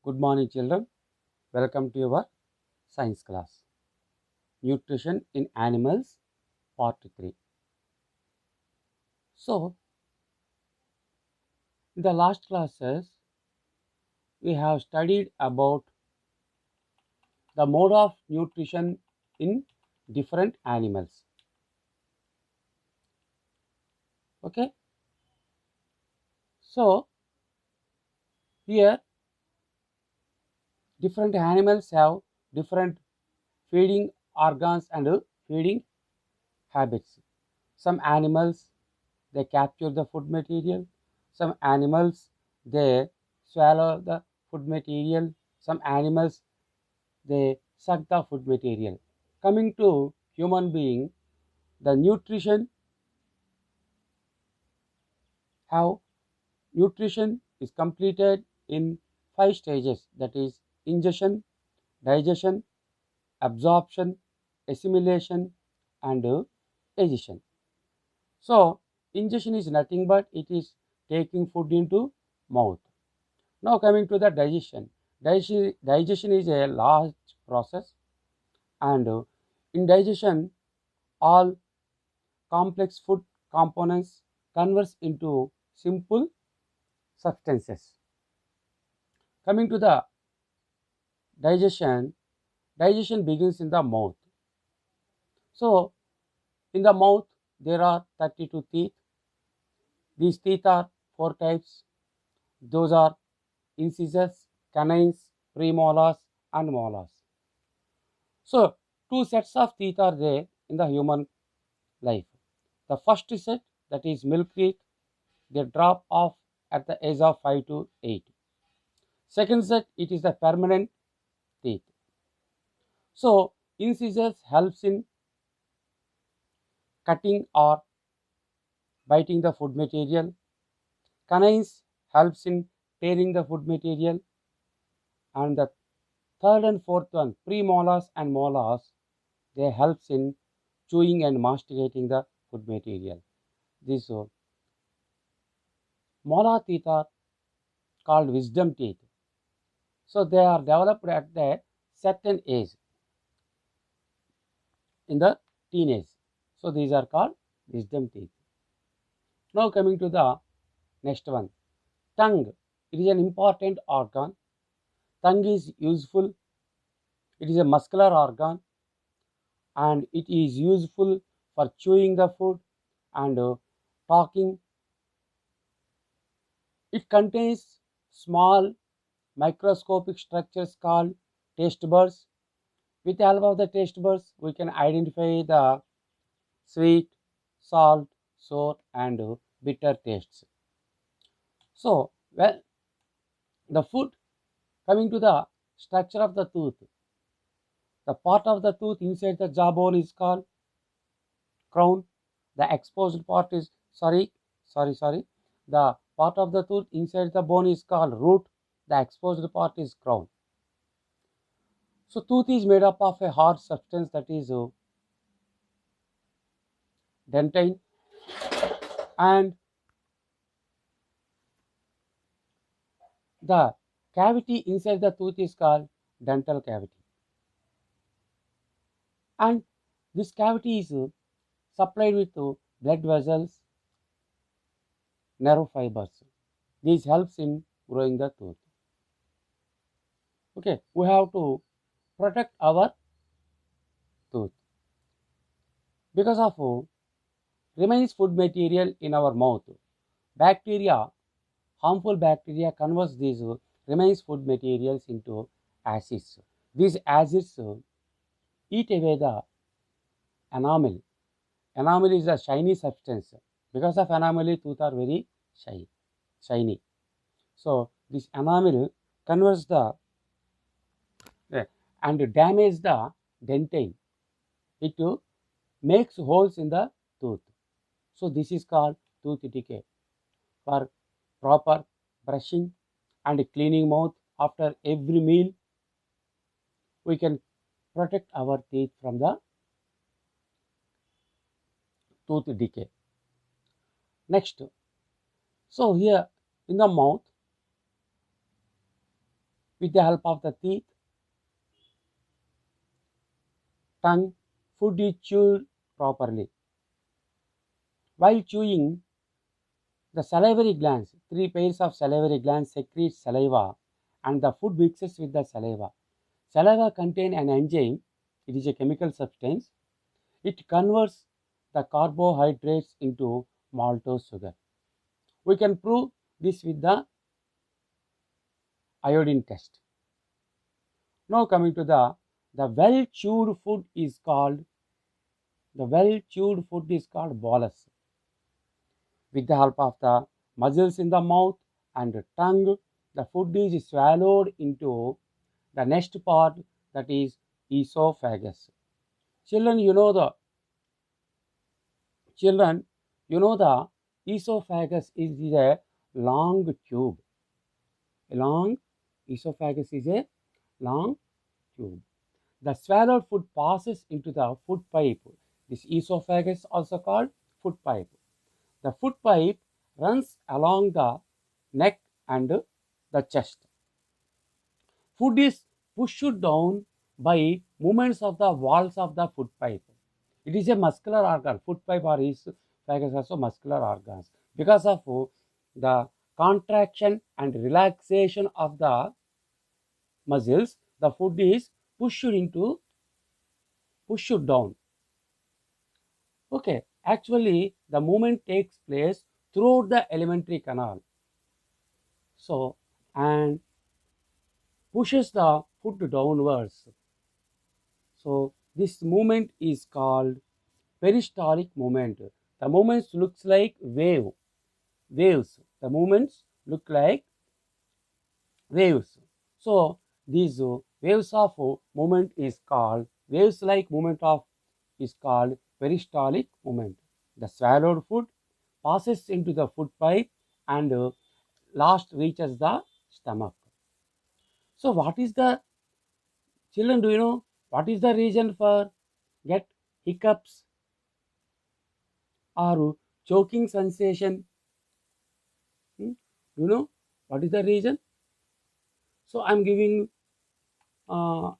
Good morning, children. Welcome to your science class. Nutrition in Animals, Part 3. So, in the last classes, we have studied about the mode of nutrition in different animals. Okay, so here different animals have different feeding organs and feeding habits. Some animals they capture the food material, some animals they swallow the food material, some animals they suck the food material. Coming to human being, the how nutrition is completed in 5 stages, that is ingestion, digestion, absorption, assimilation, and digestion. So ingestion is nothing but it is taking food into mouth. Now coming to the digestion. Digestion is a large process, and in digestion all complex food components converts into simple substances. Coming to the digestion, digestion begins in the mouth. So in the mouth there are 32 teeth. These teeth are four types. Those are incisors, canines, premolars, and molars. So two sets of teeth are there in the human life. The first set, that is milk teeth, they drop off at the age of 5 to 8. Second set, it is the permanent teeth. So incisors helps in cutting or biting the food material. Canines helps in tearing the food material. And the third and fourth one, premolars and molars, they helps in chewing and masticating the food material. These molar teeth are called wisdom teeth. So they are developed at a certain age in the teenage. So these are called wisdom teeth. Now coming to the next one, tongue. It is an important organ. Tongue is useful. It is a muscular organ and it is useful for chewing the food and talking. It contains small microscopic structures called taste buds. With the help of the taste buds, we can identify the sweet, salt, sour, and bitter tastes. So, well, the food, coming to the structure of the tooth, the part of the tooth inside the jawbone is called crown. The exposed part is sorry. The part of the tooth inside the bone is called root. The exposed part is crown. So tooth is made up of a hard substance, that is dentine, and the cavity inside the tooth is called dental cavity. And this cavity is supplied with blood vessels, nerve fibers. This helps in growing the tooth. Okay, we have to protect our tooth because of remains food material in our mouth. Bacteria, harmful bacteria converts these remains food materials into acids. These acids eat away the enamel. Enamel is a shiny substance. Because of enamel, tooth are very shiny. So this enamel converts the and damage the dentine. It makes holes in the tooth. So this is called tooth decay. For proper brushing and cleaning mouth after every meal, we can protect our teeth from the tooth decay. Next, so here in the mouth, With the help of the teeth, tongue, food is chewed properly. While chewing, the salivary glands, three pairs of salivary glands secrete saliva and the food mixes with the saliva. Saliva contains an enzyme, it is a chemical substance. It converts the carbohydrates into maltose sugar. We can prove this with the iodine test. Now coming to the well chewed food is called bolus. With the help of the muscles in the mouth and tongue, the food is swallowed into the next part, that is esophagus. Children, children, the esophagus is a long tube. A long esophagus is a long tube. The swallowed food passes into the food pipe. This esophagus also called food pipe. The food pipe runs along the neck and the chest. Food is pushed down by movements of the walls of the food pipe. It is a muscular organ. Food pipe or esophagus also muscular organs. Because of the contraction and relaxation of the muscles, the food is pushed down. Okay, actually the movement takes place throughout the alimentary canal. So, and pushes the food downwards. So this movement is called peristaltic movement. The movements looks like waves. The movements look like waves. So these waves of movement is called waves like movement of is called peristaltic movement. The swallowed food passes into the food pipe and last reaches the stomach. So what is the children? Do you know what is the reason for get hiccups or choking sensation? Do you know what is the reason? So I'm giving uh,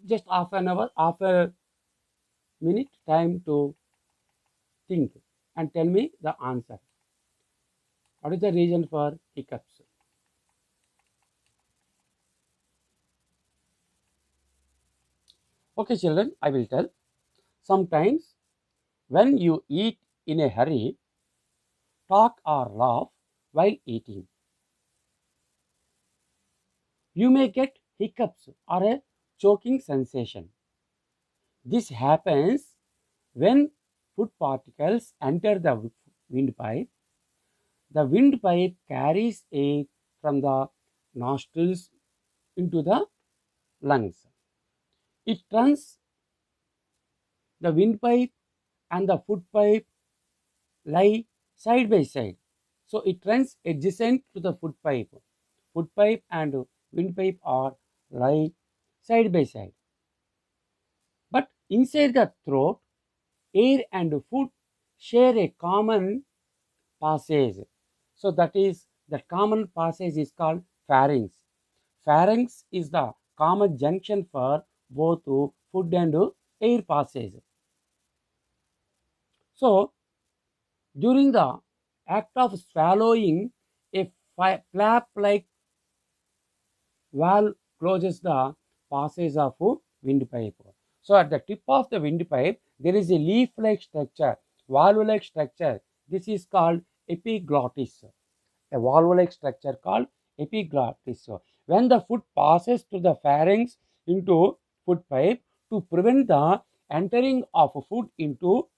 just half an hour, half a minute time to think and tell me the answer. What is the reason for hiccups? Okay, children, I will tell. Sometimes when you eat in a hurry, talk or laugh while eating, you may get hiccups or a choking sensation. This happens when food particles enter the windpipe. The windpipe carries air from the nostrils into the lungs. It runs the windpipe and the food pipe lie side by side. So it runs adjacent to the food pipe. Food pipe and windpipe are lie side by side. But inside the throat, air and food share a common passage. So that common passage is called pharynx. Pharynx is the common junction for both food and air passage. So during the act of swallowing, a flap-like valve closes the passage of windpipe. So at the tip of the windpipe, there is a leaf-like structure, valve-like structure. This is called epiglottis. A valve-like structure called epiglottis. When the food passes through the pharynx into food pipe, to prevent the entering of food into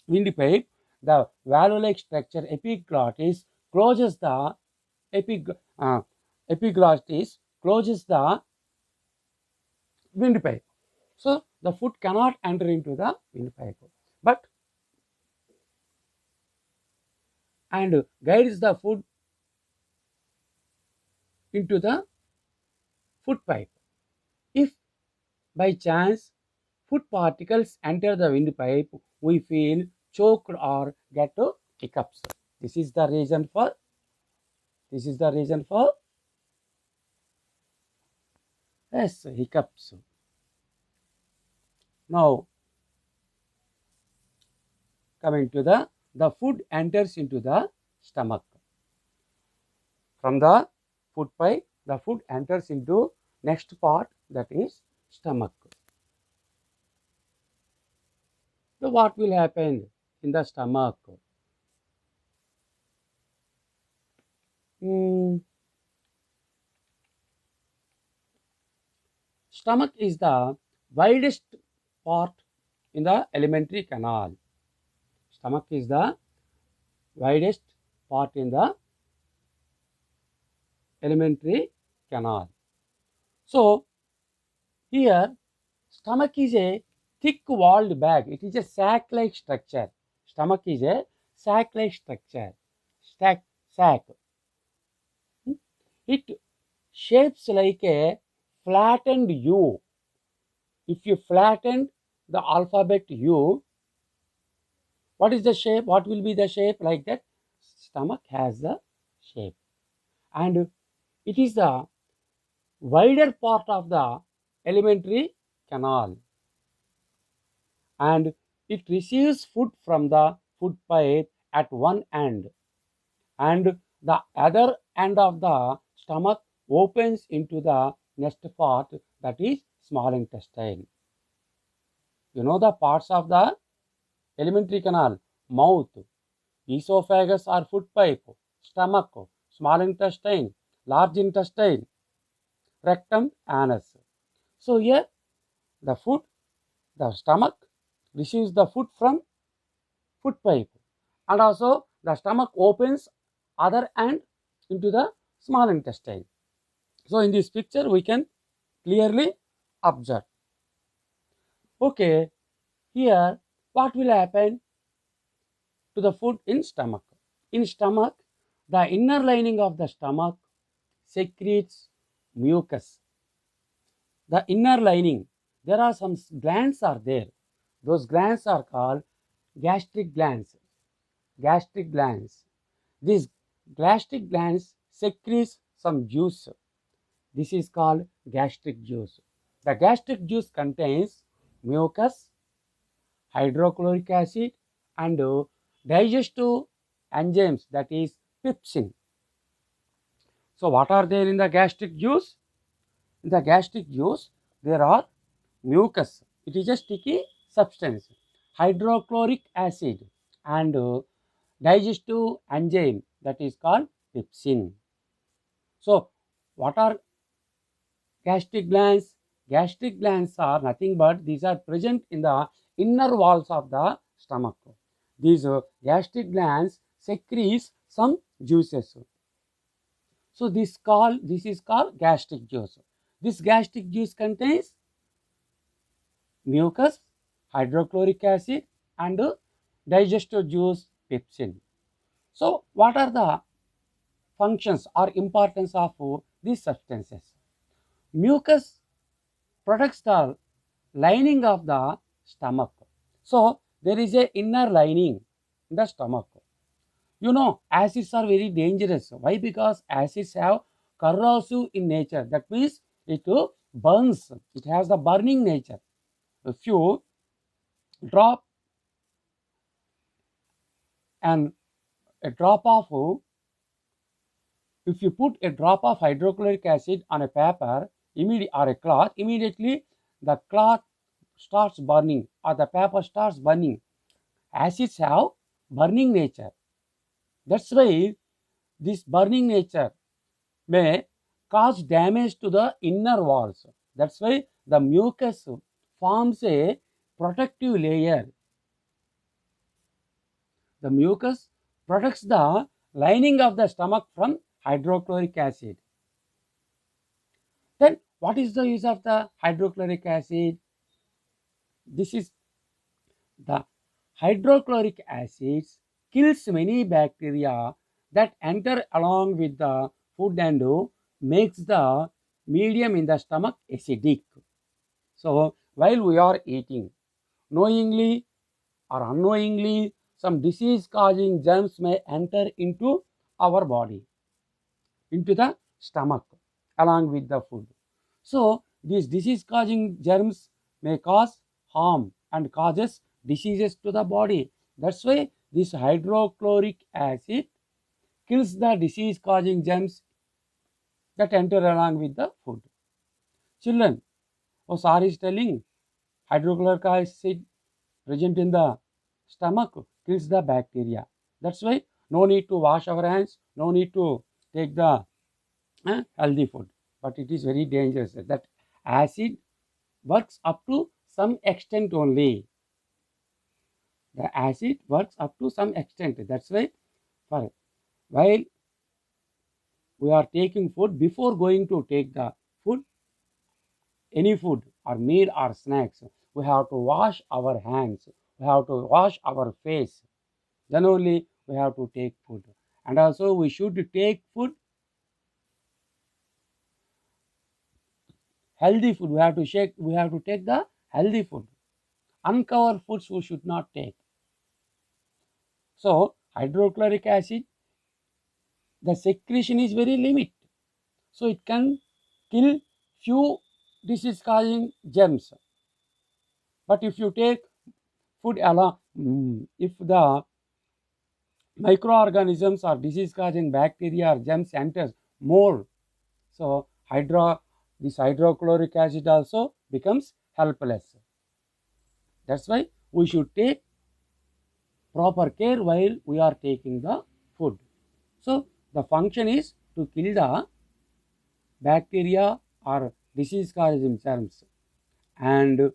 windpipe, the valve-like structure epiglottis closes the epig- uh, epiglottis closes the windpipe. So the food cannot enter into the windpipe, but and guides the food into the food pipe. If by chance food particles enter the windpipe, we feel choked or get hiccups. This is the reason for Yes, hiccups. Now, coming to the food enters into the stomach. From the food pipe, the food enters into next part, that is stomach. So what will happen in the stomach? Hmm, Stomach is the widest part in the alimentary canal. Stomach is the widest part in the alimentary canal. So here, stomach is a thick walled bag. It is a sac-like structure. Stomach is a sac-like structure. Sac. It shapes like a flattened U. If you flatten the alphabet U, what is the shape? What will be the shape like that? Stomach has the shape, and it is the wider part of the alimentary canal, and it receives food from the food pipe at one end, and the other end of the stomach opens into the next part, that is small intestine. You know the parts of the alimentary canal: mouth, esophagus or food pipe, stomach, small intestine, large intestine, rectum, anus. So here the food, the stomach receives the food from food pipe, and also the stomach opens other end into the small intestine. So in this picture we can clearly observe. Okay, here what will happen to the food in stomach? In stomach, the inner lining of the stomach secretes mucus. The inner lining, there are some glands are there. Those glands are called gastric glands. Gastric glands. These gastric glands secretes some juice. This is called gastric juice. The gastric juice contains mucus, hydrochloric acid, and digestive enzymes, that is pepsin. So what are there in the gastric juice? In the gastric juice, there are mucus. It is a sticky substance. Hydrochloric acid and digestive enzyme, that is called pepsin. So what are gastric glands? Gastric glands are nothing but these are present in the inner walls of the stomach. These gastric glands secretes some juices. So this is called gastric juice. This gastric juice contains mucus, hydrochloric acid, and digestive juice pepsin. So what are the functions or importance of these substances? Mucus protects the lining of the stomach. So there is a inner lining in the stomach. You know, acids are very dangerous. Why? Because acids have corrosive in nature. That means it burns. It has the burning nature. If you drop and a drop of if you put a drop of hydrochloric acid on a paper or a cloth, immediately the cloth starts burning or the paper starts burning. Acids have burning nature. That's why this burning nature may cause damage to the inner walls. That's why the mucus forms a protective layer. The mucus protects the lining of the stomach from hydrochloric acid. Then what is the use of the hydrochloric acid? This is the hydrochloric acids kills many bacteria that enter along with the food and makes the medium in the stomach acidic. So while we are eating, knowingly or unknowingly, some disease causing germs may enter into our body, into the stomach along with the food. So these disease causing germs may cause harm and causes diseases to the body. That's why this hydrochloric acid kills the disease causing germs that enter along with the food. Children, oh, sir is telling hydrochloric acid present in the stomach kills the bacteria. That's why no need to wash our hands, no need to take the healthy food. But it is very dangerous. That acid works up to some extent only. The acid works up to some extent. That's why for while we are taking food, before going to take the food, any food or meal or snacks, we have to wash our hands, we have to wash our face, then only we have to take food. And also we should take food, healthy food. We have to take the healthy food. Uncovered foods we should not take. So hydrochloric acid, the secretion is very limit, so it can kill few disease causing germs. But if you take food along, if the microorganisms or disease causing bacteria or germs enters more, so this hydrochloric acid also becomes helpless. That's why we should take proper care while we are taking the food. So the function is to kill the bacteria or disease causing germs, and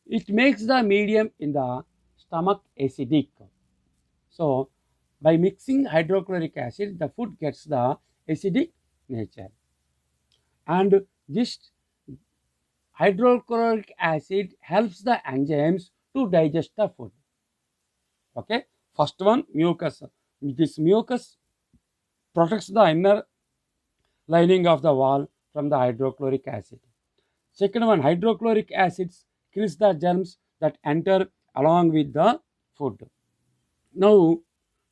it makes the medium in the stomach acidic. So by mixing hydrochloric acid, the food gets the acidic nature, and this hydrochloric acid helps the enzymes to digest the food. Okay, first one, mucus. This mucus protects the inner lining of the wall from the hydrochloric acid. Second one, hydrochloric acids kills the germs that enter along with the food. Now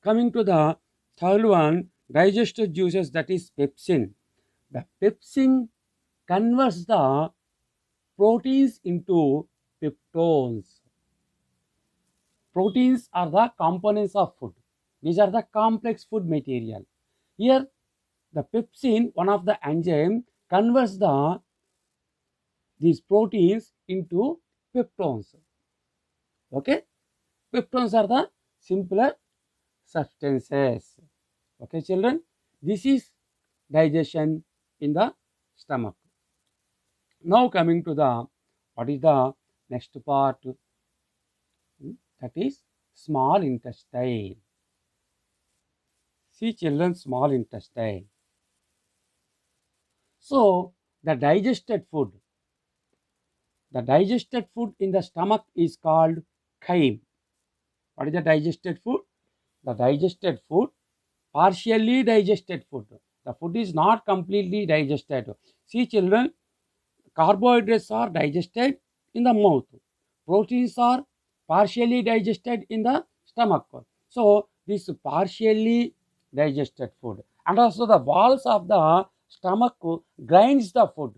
coming to the third one, digestive juices, that is pepsin. The pepsin converts the proteins into peptones. Proteins are the components of food. These are the complex food material. Here the pepsin, one of the enzyme, converts these proteins into peptones. Okay, peptones are the simpler substances. Okay children, this is digestion in the stomach. Now coming to the, what is the next part? That is small intestine. See children, small intestine. So the digested food in the stomach is called chyme. What is the digested food? The digested food, partially digested food. The food is not completely digested. See children, carbohydrates are digested in the mouth. Proteins are partially digested in the stomach. So this partially digested food, and also the walls of the stomach grinds the food.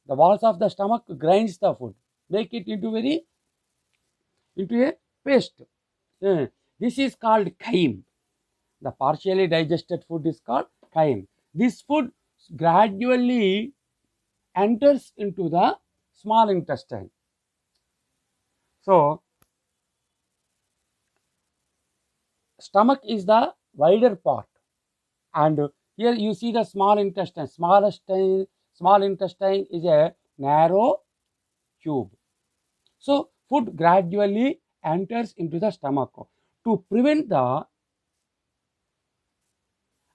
The walls of the stomach grinds the food, make it into a paste. This is called chyme. The partially digested food is called chyme. This food gradually enters into the small intestine. So stomach is the wider part, and here you see the small intestine. Small intestine is a narrow tube. So food gradually enters into the stomach. To prevent the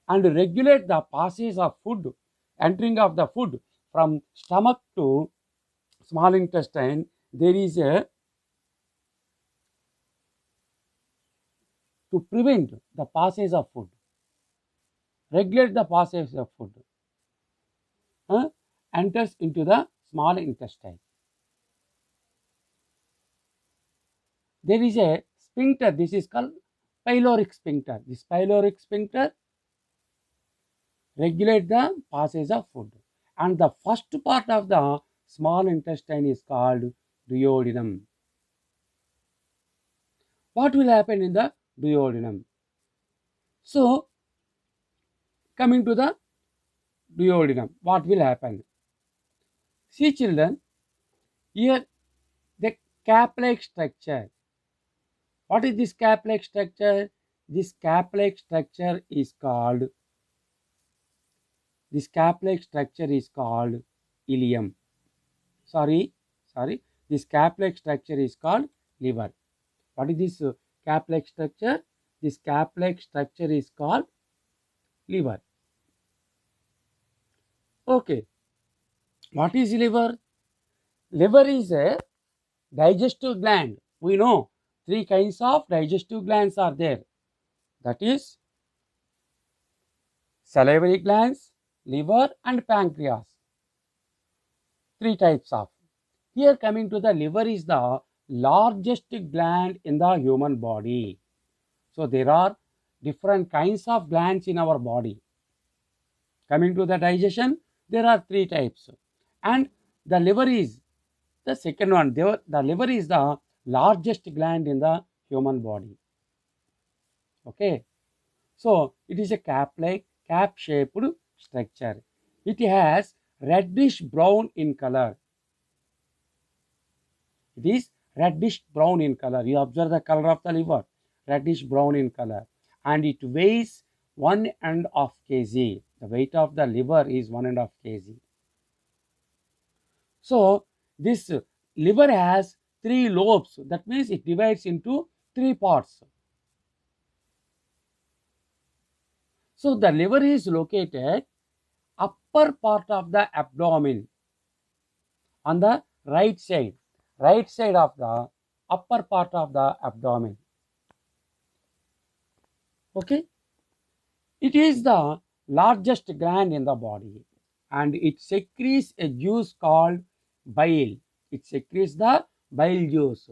and regulate the passage of food, entering of the food from stomach to small intestine, there is a, to prevent the passage of food, regulate the passage of food, enters into the small intestine. There is a sphincter, this is called pyloric sphincter. This pyloric sphincter regulate the passage of food, and the first part of the small intestine is called duodenum. What will happen in the duodenum? So, coming to the duodenum, what will happen? See children, here the cap-like structure. What is this cap-like structure? This cap-like structure is called ileum. Sorry. This cap-like structure is called liver. What is this cap-like structure? This cap-like structure is called liver. Okay. What is liver? Liver is a digestive gland. We know three kinds of digestive glands are there. That is salivary glands, liver and pancreas. Three types of. Here coming to the liver is the largest gland in the human body. So there are different kinds of glands in our body. Coming to the digestion, there are three types. And the liver is the second one. The liver is the largest gland in the human body. Okay. So it is a cap-shaped structure. It has reddish brown in color. It is reddish brown in color. You observe the color of the liver, reddish brown in color, and it weighs 1.5 kg. The weight of the liver is 1.5 kg. So this liver has three lobes. That means it divides into three parts. So the liver is located upper part of the abdomen on the right side of the upper part of the abdomen. Okay, it is the largest gland in the body and it secretes a juice called bile. It secretes the bile juice.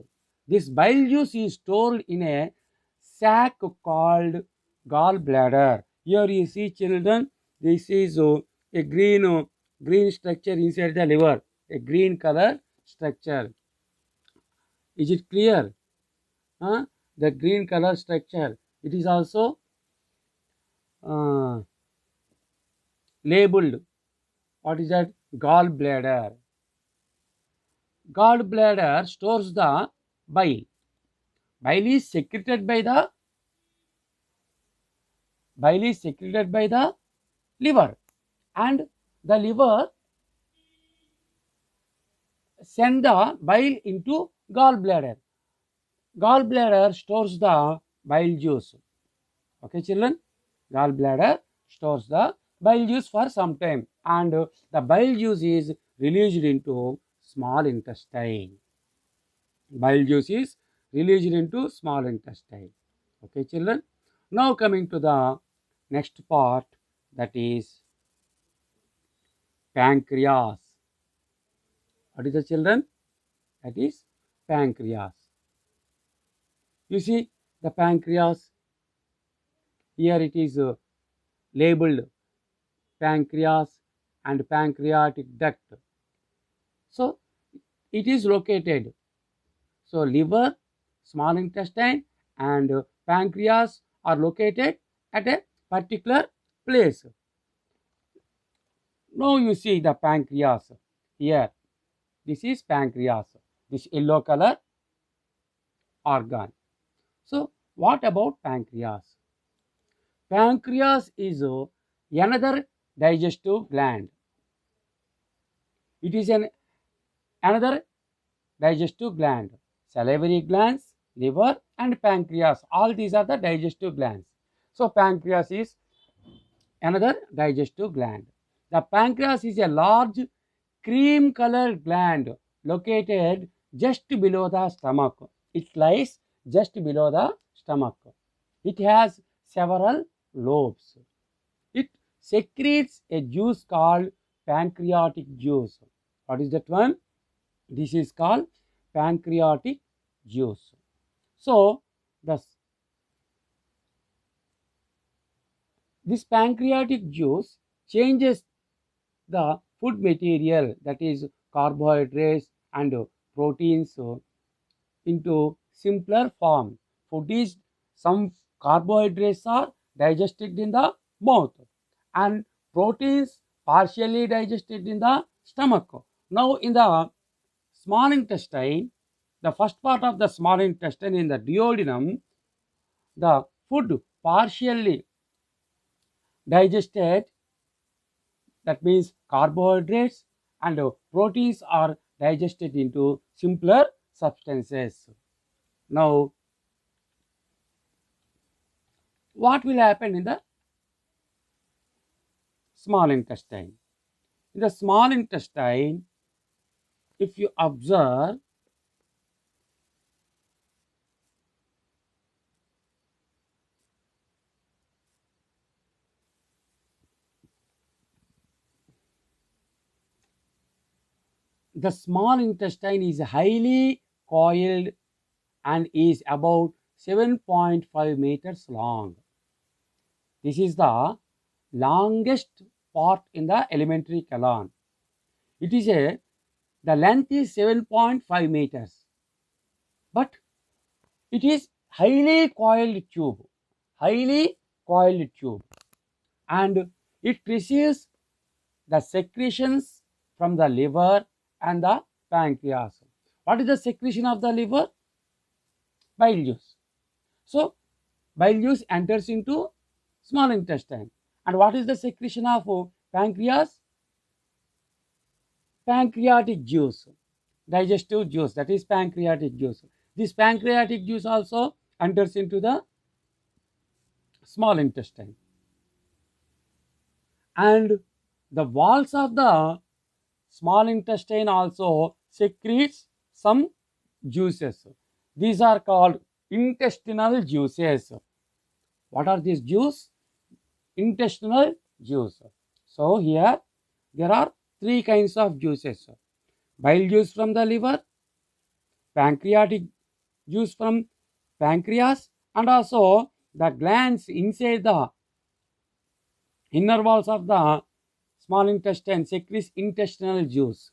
This bile juice is stored in a sac called gallbladder. Here you see children, this is a green structure inside the liver, a green color structure. Is it clear? The green color structure. It is also labeled. What is that? Gallbladder. Gallbladder stores the bile. Bile is secreted by the liver, and the liver send the bile into gallbladder. Gallbladder stores the bile juice. Okay, children? Gallbladder stores the bile juice for some time, and the bile juice is released into small intestine. Bile juice is released into small intestine. Okay, children? Now coming to the next part, that is pancreas. What is the children? That is pancreas. You see the pancreas. Here it is labeled pancreas and pancreatic duct. So it is located. So liver, small intestine and pancreas are located at a particular place. Now you see the pancreas here. This is pancreas, this yellow color organ. So what about pancreas? Pancreas is another digestive gland. It is another digestive gland. Salivary glands, liver and pancreas, all these are the digestive glands. So pancreas is another digestive gland. The pancreas is a large cream colored gland located just below the stomach. It lies just below the stomach. It has several lobes. It secretes a juice called pancreatic juice. What is that one? This is called pancreatic juice. So this pancreatic juice changes the food material, that is carbohydrates and proteins, into simpler form. Food is, some carbohydrates are digested in the mouth and proteins partially digested in the stomach. Now in the small intestine, the first part of the small intestine in the duodenum, the food partially digested, that means carbohydrates and proteins are digested into simpler substances. Now what will happen in the small intestine? In the small intestine, if you observe, the small intestine is highly coiled and is about 7.5 meters long. This is the longest part in the alimentary colon. It is the length is 7.5 meters, but it is highly coiled tube, and it receives the secretions from the liver and the pancreas. What is the secretion of the liver? Bile juice. So bile juice enters into small intestine. And what is the secretion of pancreas? Pancreatic juice, digestive juice, that is pancreatic juice. This pancreatic juice also enters into the small intestine. And the walls of the small intestine also secretes some juices. These are called intestinal juices. What are these juices? Intestinal juice. So here there are three kinds of juices: bile juice from the liver, pancreatic juice from pancreas, and also the glands inside the inner walls of the small intestine secretes intestinal juice.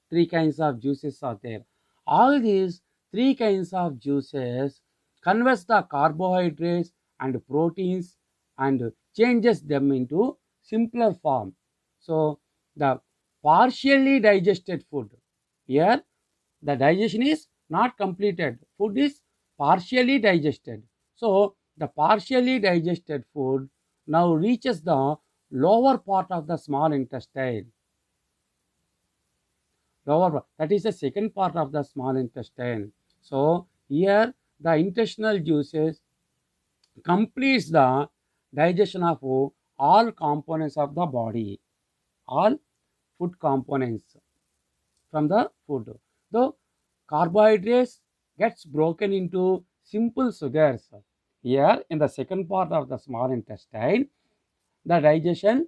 Three kinds of juices are there. All these three kinds of juices converts the carbohydrates and proteins and changes them into simpler form. So the partially digested food, here the digestion is not completed, food is partially digested. So the partially digested food now reaches the lower part of the small intestine. That is the second part of the small intestine. So here the intestinal juices completes the digestion of all components of the body, all food components from the food. The carbohydrates gets broken into simple sugars. Here in the second part of the small intestine, the digestion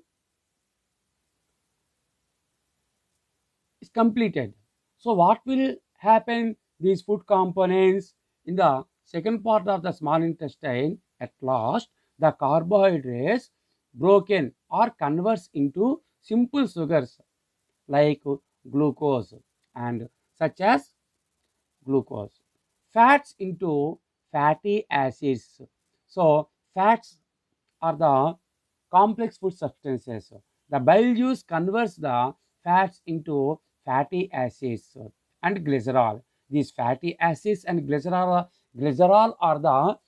is completed. So what will happen? These food components in the second part of the small intestine, at last the carbohydrates broken or converts into simple sugars like glucose, and such as glucose. Fats into fatty acids. So fats are the complex food substances. The bile juice converts the fats into fatty acids and glycerol. These fatty acids and glycerol are the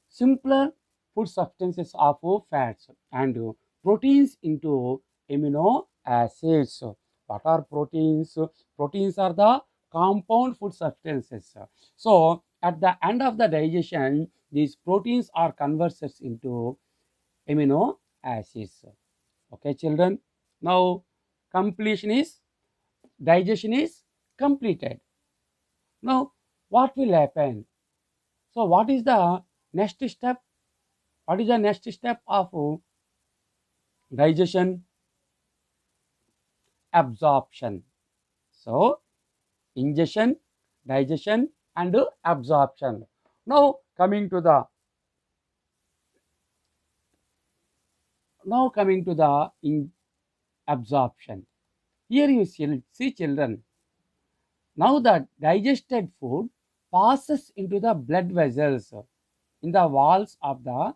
simpler food substances of fats, and proteins into amino acids. What are proteins? Proteins are the compound food substances. So at the end of the digestion, these proteins are converted into amino acids. Okay, children. Now completion is, digestion is completed. Now what will happen? So what is the next step? What is the next step of digestion? Absorption. So ingestion, digestion, and absorption. Now coming to the absorption. Here you see children. Now the digested food passes into the blood vessels in the walls of the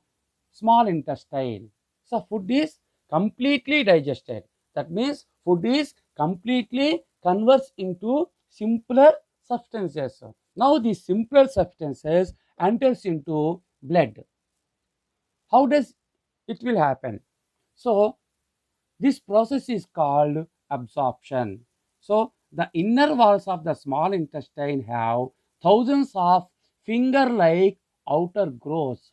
small intestine. So food is completely digested. That means food is completely converts into simpler substances. Now these simpler substances enters into blood. How does it will happen? So this process is called absorption. So the inner walls of the small intestine have thousands of finger-like outer growths.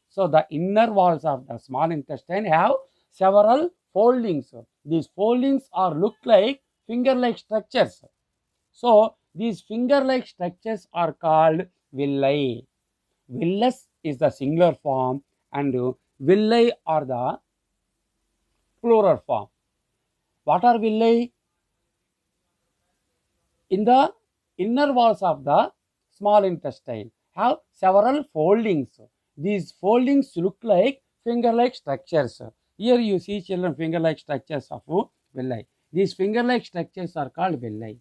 So the inner walls of the small intestine have several foldings. These foldings are look like finger-like structures. So these finger-like structures are called villi. Villus is the singular form and villi are the plural form. What are villi? In the inner walls of the small intestine have several foldings. These foldings look like finger-like structures. Here you see children finger-like structures of villi. These finger-like structures are called villi.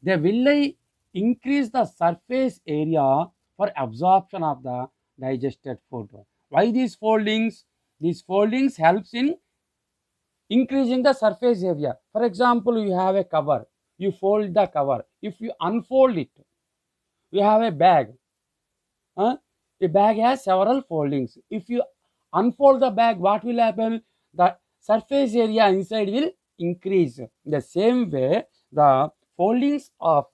The villi increase the surface area for absorption of the digested food. Why these foldings? These foldings helps in increasing the surface area. For example, you have a cover, you fold the cover. If you unfold it, you have a bag. Huh? A bag has several foldings. If you unfold the bag, what will happen? The surface area inside will increase. The same way, the foldings of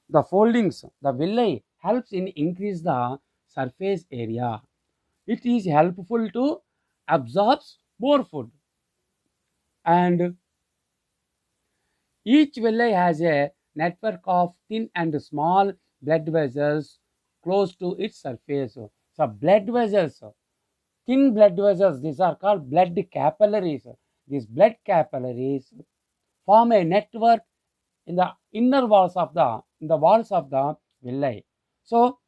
the villi helps in increase the surface area. It is helpful to absorb more food. And each villi has a network of thin and small blood vessels close to its surface. So blood vessels, thin blood vessels, these are called blood capillaries. These blood capillaries form a network in the inner walls of the villi. So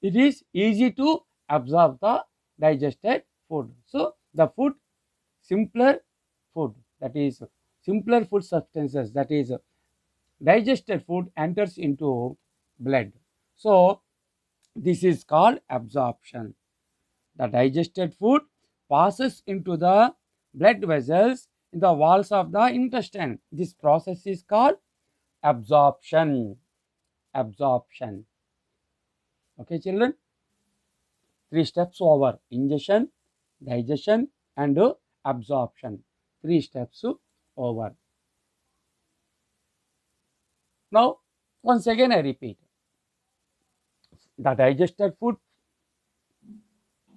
it is easy to absorb the digested food. So the simpler food, that is simpler food substances, that is digested food enters into blood. So this is called absorption. The digested food passes into the blood vessels in the walls of the intestine. This process is called absorption. Absorption. Okay, children? Three steps over: ingestion, digestion, and absorption. Three steps over. Now, once again I repeat. The digested food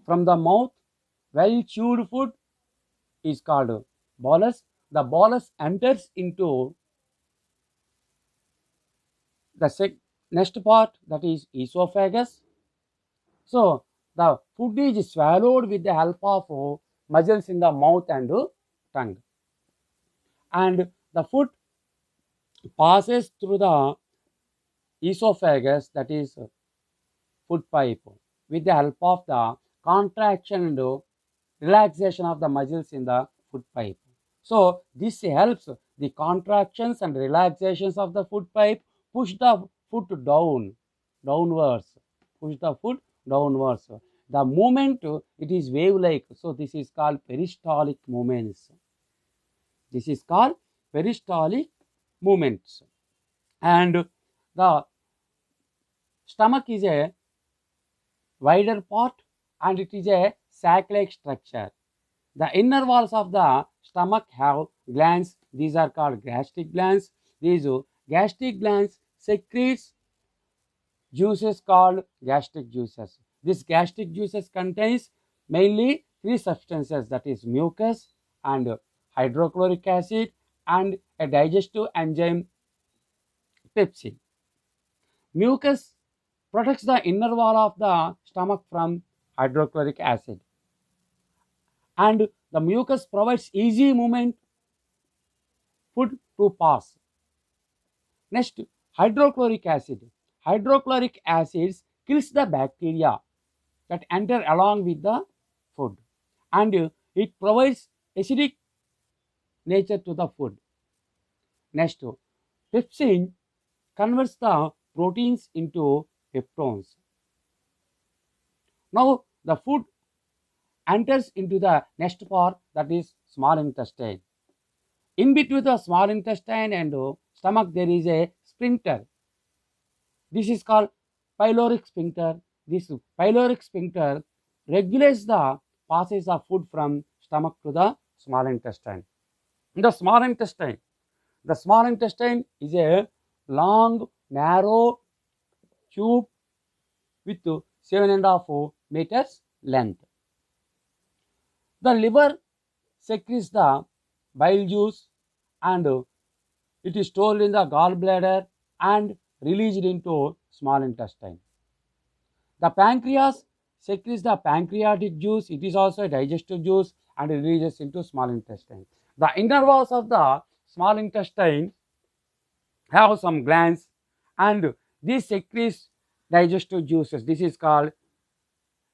from the mouth, well chewed food, is called bolus. The bolus enters into the next part, that is esophagus. So the food is swallowed with the help of muscles in the mouth and tongue, and the food passes through the esophagus, that is food pipe, with the help of the contraction and relaxation of the muscles in the food pipe. So this helps the contractions and relaxations of the food pipe push the food downwards, push the food downwards. The movement, it is wave-like, so this is called peristaltic movements. This is called peristaltic movements. And the stomach is a wider part and it is a sac-like structure. The inner walls of the stomach have glands. These are called gastric glands. These gastric glands secretes juices called gastric juices. This gastric juices contains mainly three substances, that is mucus and hydrochloric acid and a digestive enzyme pepsin. Mucus protects the inner wall of the stomach from hydrochloric acid, and the mucus provides easy movement food to pass. Next, hydrochloric acid. Hydrochloric acids kills the bacteria that enter along with the food, and it provides acidic nature to the food. Next, pepsin converts the proteins into peptones. Now the food enters into the next part, that is small intestine. In between the small intestine and stomach there is a sphincter. This is called pyloric sphincter. This pyloric sphincter regulates the passage of food from stomach to the small intestine. In the small intestine is a long, narrow tube with 7.5 meters length. The liver secretes the bile juice and it is stored in the gallbladder and released into small intestine. The pancreas secretes the pancreatic juice. It is also a digestive juice and releases into small intestine. The inner walls of the small intestine have some glands and these secretes digestive juices. This is called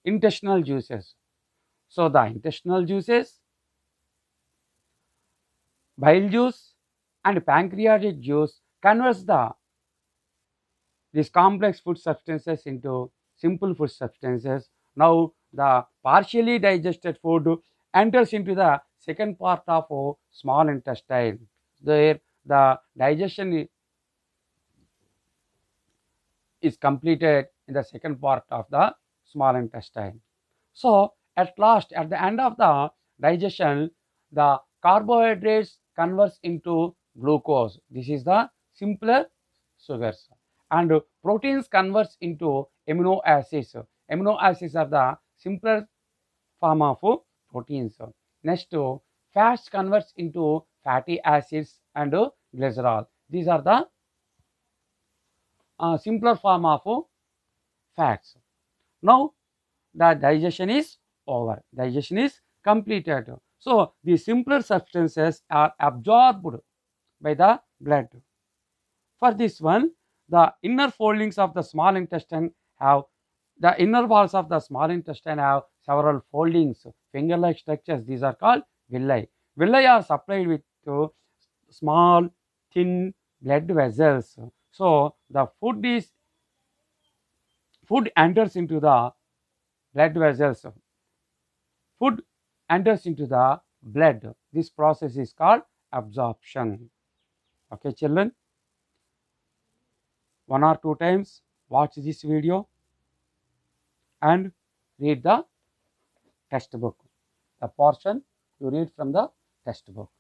intestinal juices. So the intestinal juices, bile juice and pancreatic juice converts these complex food substances into simple food substances. Now the partially digested food enters into the second part of small intestine. There the digestion is completed in the second part of the small intestine. So at last, at the end of the digestion, the carbohydrates converts into glucose. This is the simpler sugars. And proteins converts into amino acids. Amino acids are the simpler form of proteins. Next, fats converts into fatty acids and glycerol. These are the simpler form of fats. Now the digestion is over. Digestion is completed. So the simpler substances are absorbed by the blood. For this one, the inner foldings of the small intestine have the inner walls of the small intestine have several foldings, finger-like structures. These are called villi. Villi are supplied with small, thin blood vessels. So the food enters into the blood vessels. Food enters into the blood. This process is called absorption. Okay, children, one or two times watch this video and read the textbook. The portion you read from the textbook.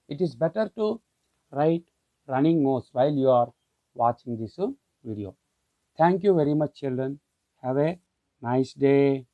It is better to write running notes while you are watching this video. Thank you very much, children. Have a nice day.